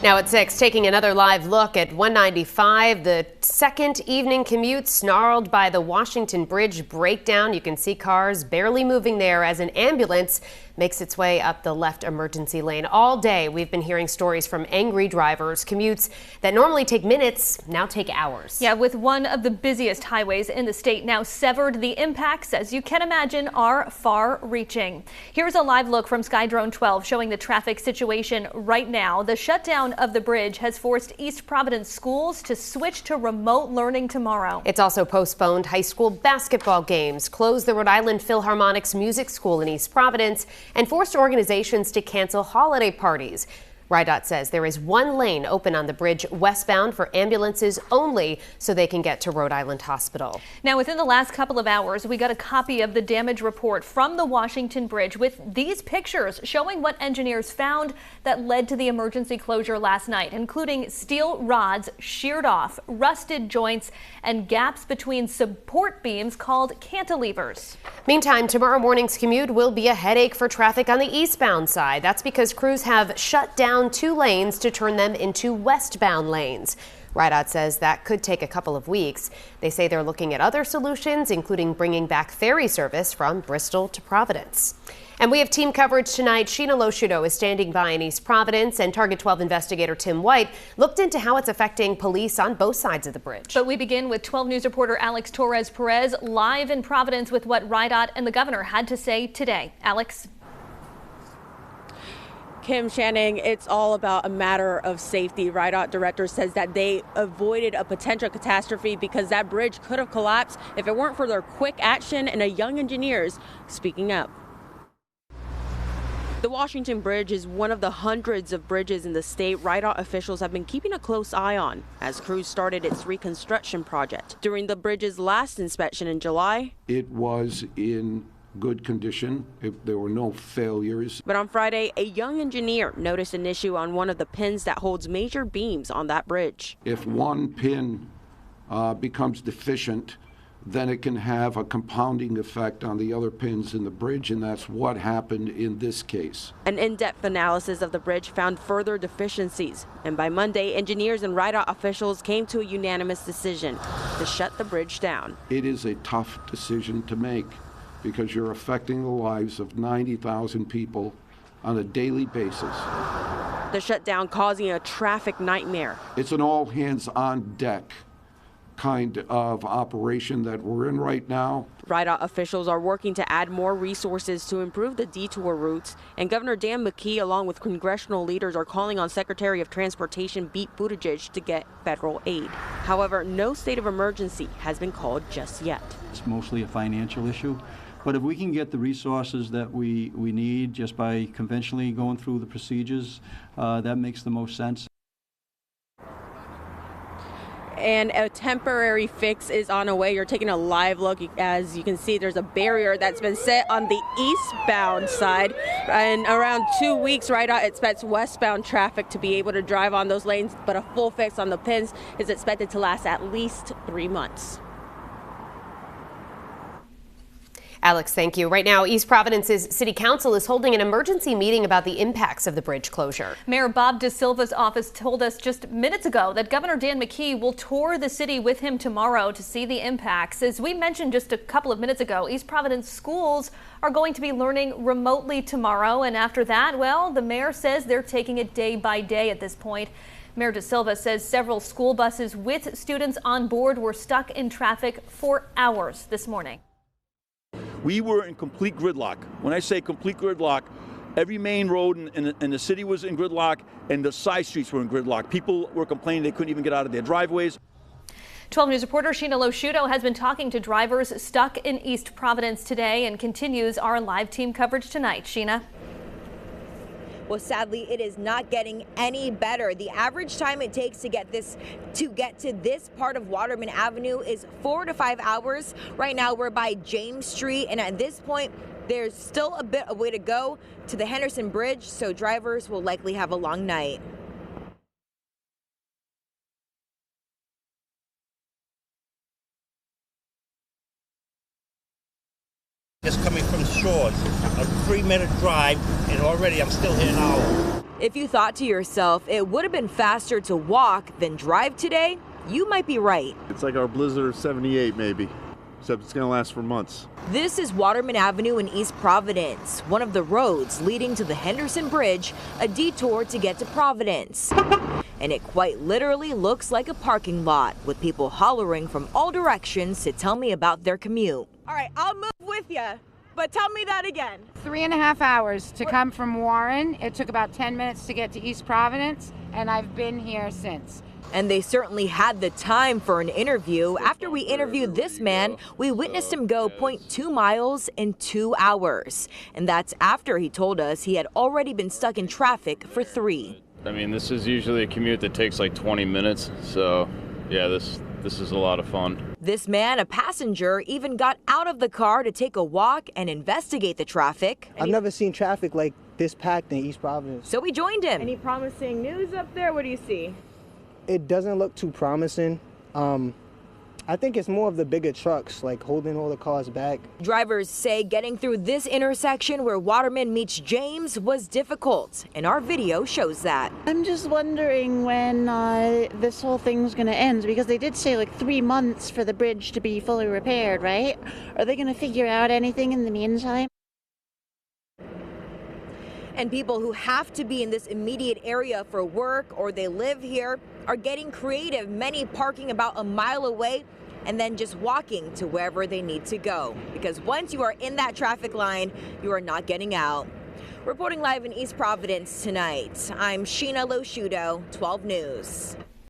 Now at 6, taking another live look at 195, the second evening commute snarled by the Washington Bridge breakdown. You can see cars barely moving there as an ambulance makes its way up the left emergency lane. All day, we've been hearing stories from angry drivers. Commutes that normally take minutes now take hours. Yeah, with one of the busiest highways in the state now severed, the impacts, as you can imagine, are far-reaching. Here's a live look from Skydrone 12 showing the traffic situation right now. The shutdown of the bridge has forced East Providence schools to switch to remote learning tomorrow. It's also postponed high school basketball games, closed the Rhode Island Philharmonic's music school in East Providence, and forced organizations to cancel holiday parties. RIDOT says there is one lane open on the bridge westbound for ambulances only so they can get to Rhode Island Hospital. Now, within the last couple of hours, we got a copy of the damage report from the Washington Bridge with these pictures showing what engineers found that led to the emergency closure last night, including steel rods sheared off, rusted joints, and gaps between support beams called cantilevers. Meantime, tomorrow morning's commute will be a headache for traffic on the eastbound side. That's because crews have shut down 2 lanes to turn them into westbound lanes. RIDOT says that could take a couple of weeks. They say they're looking at other solutions, including bringing back ferry service from Bristol to Providence. And we have team coverage tonight. Sheena Loshudo is standing by in East Providence, and Target 12 investigator Tim White looked into how it's affecting police on both sides of the bridge. But we begin with 12 News reporter Alex Torres-Perez live in Providence with what RIDOT and the governor had to say today. Alex. Kim Channing, it's all about a matter of safety. RIDOT director says that they avoided a potential catastrophe because that bridge could have collapsed if it weren't for their quick action and young engineers speaking up. The Washington Bridge is one of the hundreds of bridges in the state RIDOT officials have been keeping a close eye on as crews started its reconstruction project. During the bridge's last inspection in July, it was in good condition. There were no failures. But on Friday, a young engineer noticed an issue on one of the pins that holds major beams on that bridge. If one pin becomes deficient, then it can have a compounding effect on the other pins in the bridge, and that's what happened in this case. An in-depth analysis of the bridge found further deficiencies, and by Monday, engineers and RIDOT officials came to a unanimous decision to shut the bridge down. It is a tough decision to make because you're affecting the lives of 90,000 people on a daily basis. The shutdown causing a traffic nightmare. It's an all hands on deck kind of operation that we're in right now. RIDOT officials are working to add more resources to improve the detour routes, and Governor Dan McKee, along with congressional leaders, are calling on Secretary of Transportation Pete Buttigieg to get federal aid. However, no state of emergency has been called just yet. It's mostly a financial issue, but if we can get the resources that we need just by conventionally going through the procedures, that makes the most sense. And a temporary fix is on the way. You're taking a live look. As you can see, there's a barrier that's been set on the eastbound side. In around 2 weeks, RIDOT expects westbound traffic to be able to drive on those lanes, but a full fix on the pins is expected to last at least 3 months. Alex, thank you. Right now, East Providence's City Council is holding an emergency meeting about the impacts of the bridge closure. Mayor Bob DeSilva's office told us just minutes ago that Governor Dan McKee will tour the city with him tomorrow to see the impacts. As we mentioned just a couple of minutes ago, East Providence schools are going to be learning remotely tomorrow. And after that, well, the mayor says they're taking it day by day at this point. Mayor DeSilva says several school buses with students on board were stuck in traffic for hours this morning. We were in complete gridlock. When I say complete gridlock, every main road in the city was in gridlock, and the side streets were in gridlock. People were complaining they couldn't even get out of their driveways. 12 News reporter Sheena Loshudo has been talking to drivers stuck in East Providence today and continues our live team coverage tonight. Sheena. Well, sadly, it is not getting any better. The average time it takes to get to this part of Waterman Avenue is 4 to 5 hours. Right now, we're by James Street, and at this point, there's still a bit of way to go to the Henderson Bridge, so drivers will likely have a long night. Just coming from Shores, a 3-minute drive, and already I'm still here an hour. If you thought to yourself it would have been faster to walk than drive today, you might be right. It's like our blizzard of 78 maybe, except it's going to last for months. This is Waterman Avenue in East Providence, one of the roads leading to the Henderson Bridge, a detour to get to Providence. And it quite literally looks like a parking lot with people hollering from all directions to tell me about their commute. All right, I'll move with you, but tell me that again. 3.5 hours to come from Warren. It took about 10 minutes to get to East Providence, and I've been here since. And they certainly had the time for an interview. After we interviewed this man, we witnessed him go 0.2 miles in 2 hours. And that's after he told us he had already been stuck in traffic for 3. I mean, this is usually a commute that takes like 20 minutes. So, yeah, this is a lot of fun. This man, a passenger, even got out of the car to take a walk and investigate the traffic. I've never seen traffic like this packed in East Providence. So we joined him. Any promising news up there? What do you see? It doesn't look too promising. I think it's more of the bigger trucks, like holding all the cars back. Drivers say getting through this intersection where Waterman meets James was difficult, and our video shows that. I'm just wondering when this whole thing's going to end, because they did say like 3 months for the bridge to be fully repaired, right? Are they going to figure out anything in the meantime? And people who have to be in this immediate area for work or they live here are getting creative, many parking about a mile away and then just walking to wherever they need to go. Because once you are in that traffic line, you are not getting out. Reporting live in East Providence tonight, I'm Sheena Loshudo, 12 News.